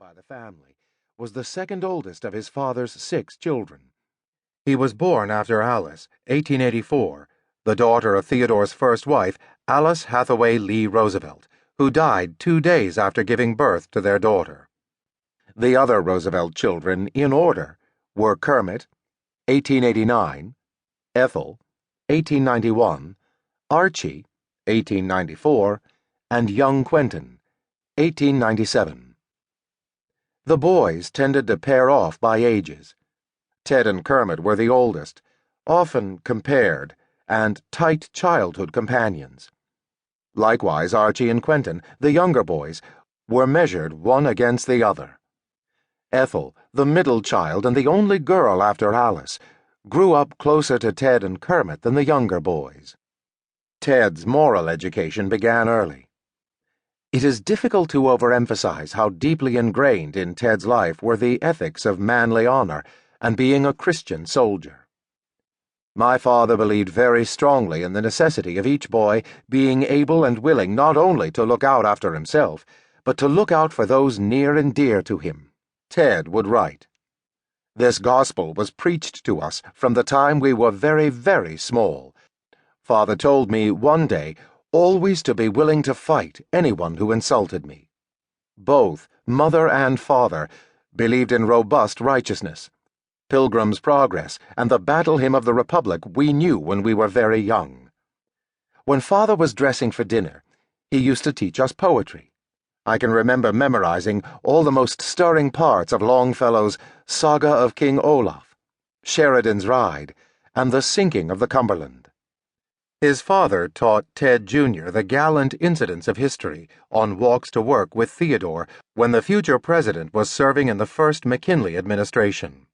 by the family, was the second oldest of his father's 6 children. He was born after Alice, 1884, the daughter of Theodore's first wife, Alice Hathaway Lee Roosevelt, who died 2 days after giving birth to their daughter. The other Roosevelt children, in order, were Kermit, 1889, Ethel, 1891, Archie, 1894, and young Quentin, 1897. The boys tended to pair off by ages. Ted and Kermit were the oldest, often compared, and tight childhood companions. Likewise, Archie and Quentin, the younger boys, were measured one against the other. Ethel, the middle child and the only girl after Alice, grew up closer to Ted and Kermit than the younger boys. Ted's moral education began early. It is difficult to overemphasize how deeply ingrained in Ted's life were the ethics of manly honor and being a Christian soldier. My father believed very strongly in the necessity of each boy being able and willing not only to look out after himself, but to look out for those near and dear to him. Ted would write. This gospel was preached to us from the time we were very, very small. Father told me one day always to be willing to fight anyone who insulted me. Both, mother and father, believed in robust righteousness, Pilgrim's Progress, and the battle hymn of the Republic we knew when we were very young. When Father was dressing for dinner, he used to teach us poetry. I can remember memorizing all the most stirring parts of Longfellow's Saga of King Olaf, Sheridan's Ride, and the Sinking of the Cumberland. His father taught Ted Jr. the gallant incidents of history on walks to work with Theodore when the future president was serving in the first McKinley administration.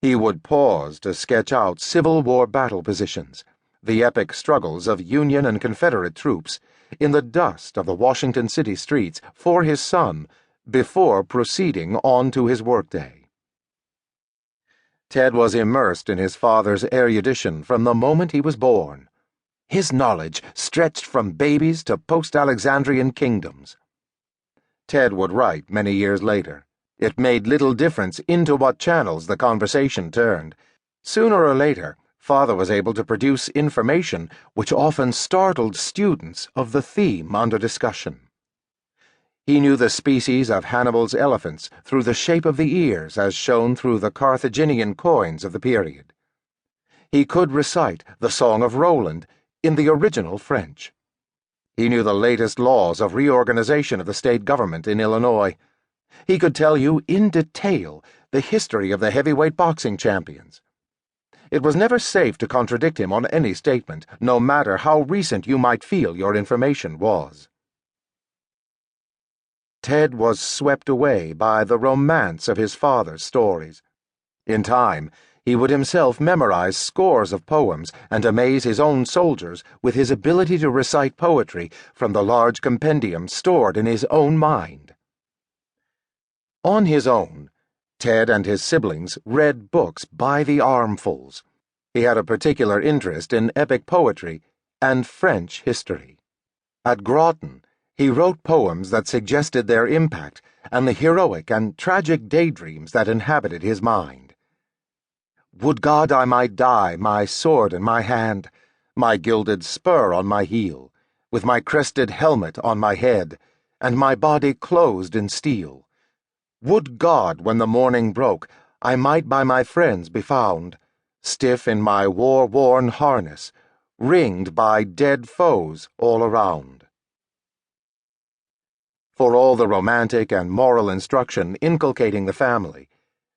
He would pause to sketch out Civil War battle positions, the epic struggles of Union and Confederate troops, in the dust of the Washington city streets for his son before proceeding on to his workday. Ted was immersed in his father's erudition from the moment he was born. His knowledge stretched from babies to post-Alexandrian kingdoms. Ted would write many years later. It made little difference into what channels the conversation turned. Sooner or later, Father was able to produce information which often startled students of the theme under discussion. He knew the species of Hannibal's elephants through the shape of the ears as shown through the Carthaginian coins of the period. He could recite the Song of Roland in the original French. He knew the latest laws of reorganization of the state government in Illinois. He could tell you in detail the history of the heavyweight boxing champions. It was never safe to contradict him on any statement, no matter how recent you might feel your information was. Ted was swept away by the romance of his father's stories. In time, he would himself memorize scores of poems and amaze his own soldiers with his ability to recite poetry from the large compendium stored in his own mind. On his own, Ted and his siblings read books by the armfuls. He had a particular interest in epic poetry and French history. At Groton, he wrote poems that suggested their impact and the heroic and tragic daydreams that inhabited his mind. Would God I might die, my sword in my hand, my gilded spur on my heel, with my crested helmet on my head, and my body closed in steel. Would God, when the morning broke, I might by my friends be found, stiff in my war-worn harness, ringed by dead foes all around. For all the romantic and moral instruction inculcating the family,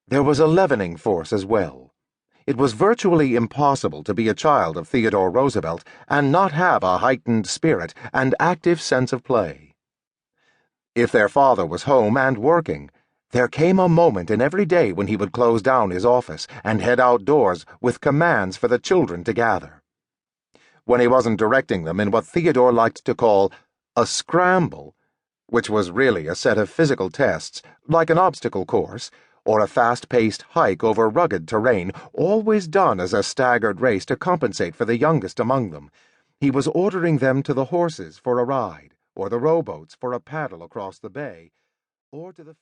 there was a leavening force as well. It was virtually impossible to be a child of Theodore Roosevelt and not have a heightened spirit and active sense of play. If their father was home and working, there came a moment in every day when he would close down his office and head outdoors with commands for the children to gather. When he wasn't directing them in what Theodore liked to call a scramble, which was really a set of physical tests, like an obstacle course, or a fast-paced hike over rugged terrain, always done as a staggered race to compensate for the youngest among them, he was ordering them to the horses for a ride, or the rowboats for a paddle across the bay, or to the